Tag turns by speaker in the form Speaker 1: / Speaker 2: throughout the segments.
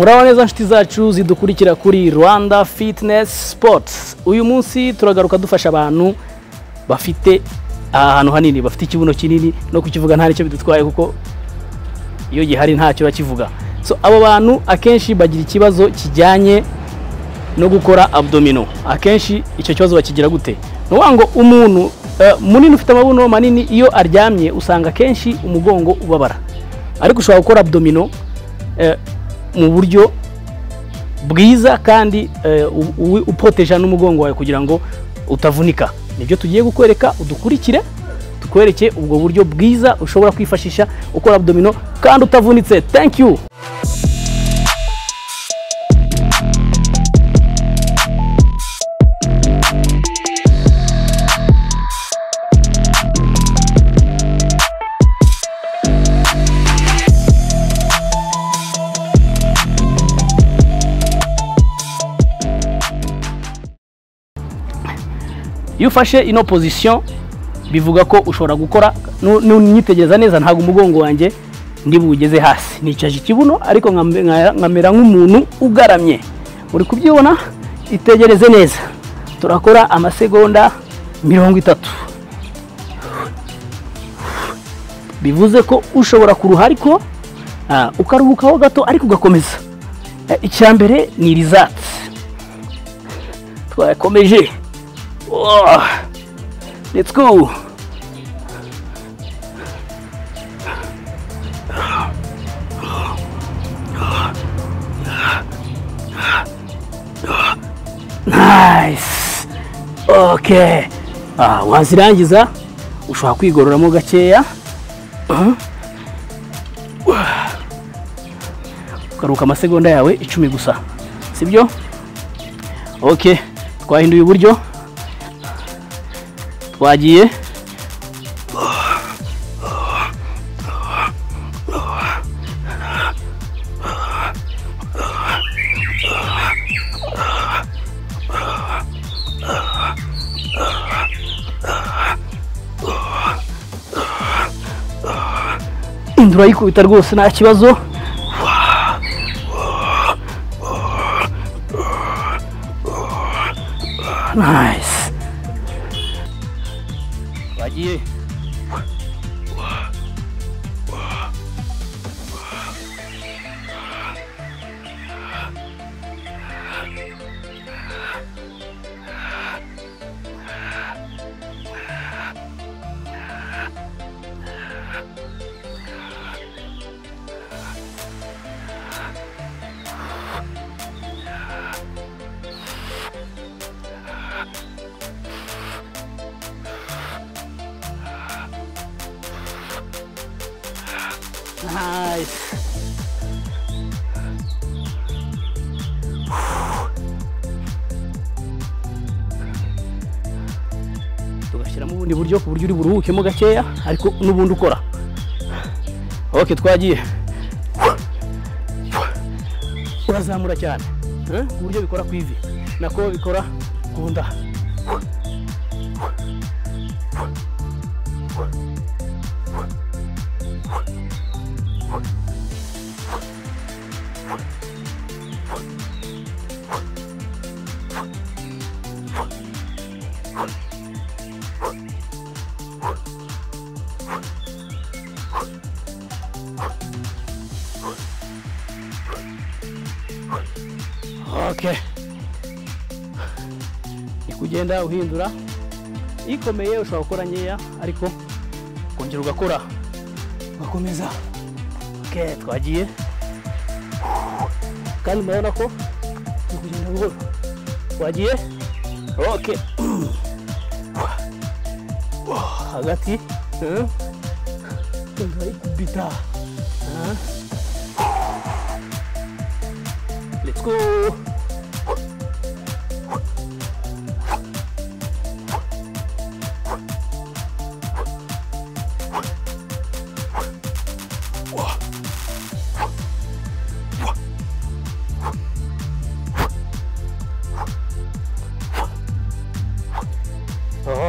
Speaker 1: Muraho neza nshuti zacu zidukurikira kuri Rwanda Fitness Sports. Uyu munsi turagaruka dufasha abantu bafite ahantu hanini, bafite ikibuno kinini no kukivuga nta nicyo bidutwaye kuko iyo gihari ntacyo bakivuga. So abo bantu akenshi bagira ikibazo kijyanye no gukora abdomino. Akenshi icyo kibazo bakigira gute? No ngo umuntu munini ufite amabuno manini iyo aryamye usanga kenshi umugongo ubabara. Ariko ushobora gukora abdomino mu buryo bwiza kandi uproteja n'umugongo wawe kugira ngo utavunika. Nibyo tugiye gukwereka, udukurikire tukwereke ubwo buryo bwiza ushobora kwifashisha ukora abdomino kandi utavunitse. Thank you. Iyo ufashe ino position bivuga ko ushobora gukora n'unyitegereza neza ntago umugongo wanjye ndi bugeze hasi. Nicaje ikibuno ariko nkamera nk'umuntu ugaramye. Uri kubyibona? Itegereze neza. Turakora amasegonda 30. Bivuze ko ushobora kuruha ariko ukaruhukaho gato ariko ugakomeza. Icyambere ni result. Twakomeje. Oh, let's go. Nice. Okay. Wazirangiza ushobora kwigororamo gakeya. Ukaruka amasegonda yawe 10 gusa. Sibyo? Okay. Twahinduye uburyo. Wagiye indura yikubita rwose nta kibazo. Nice. Wagiye nice. Tugashyiramo ubundi buryo ku buryo uri buruhukemo gakeya ariko n'ubundi ukora. Okay, twagiye. Urazamura cyane. Uburyo bikora ku ivi nako bikora ku nda. Okay. Ikugenda uhindura. Ikomeye ushobora gukora nkeya ariko kongera ugakora. Bakomeza. Okay, twagiye. Kandi murabona ko ikugenda buhoro. Twagiye. Okay. Hagati. Ikubita. Let's go.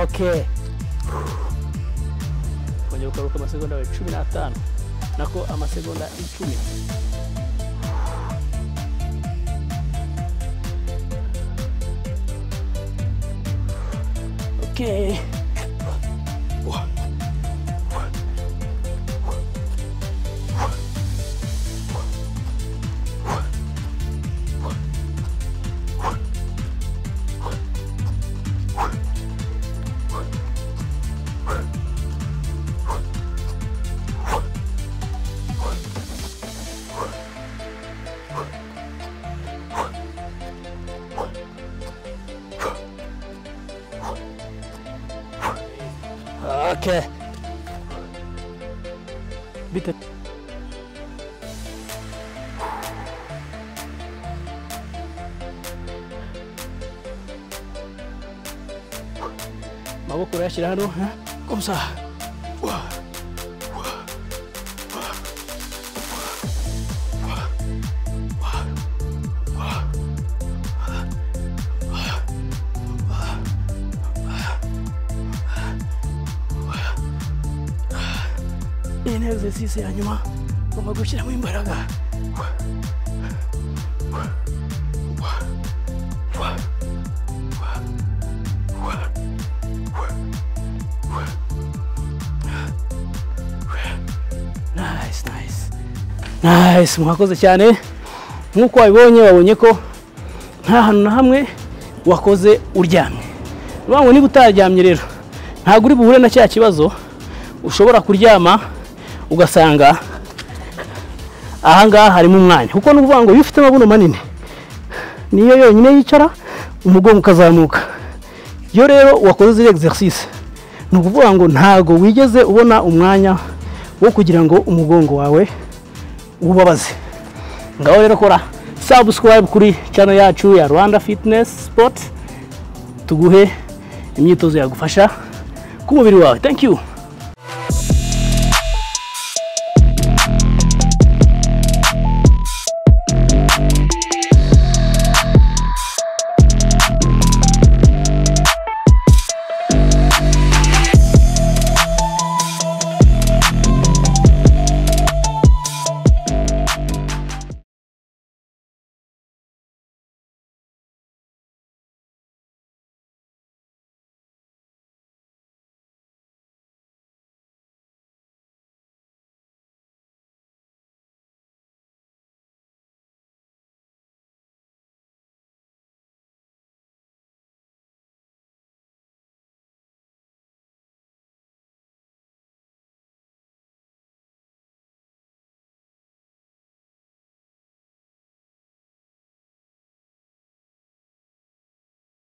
Speaker 1: Okay. Kwenye ukaruka amasegonda 15 nako amasegonda 10. Okay. Okay. Bitte. Maboko urayashyira hano, comme ça. Iyi ni exercice ya nyuma ugomba gushyiramo imbaraga. Nice, mwakoze cyane. Nkuko wabonye ko nta hantu na hamwe wakoze uryamye. Niba niba utaryamye rero ntabwo uri buhure na cya kibazo ushobora kuryama ugasanga ahangaha harimo umwanya, kuko n'uvuga ngo iyo ufite amabuno manini niyo yonyine yicara umugongo ukazamuka. Iyo rero wakoze exercice ni ukuvuga ngo ntago wigeze ubona umwanya wo kugira ngo umugongo wawe ubabaze. Ngaho rero kora subscribe kuri channel yacu ya Rwanda Fitness Sport, tuguhe imyitozo yagufasha ku mubiri wawe. Thank you.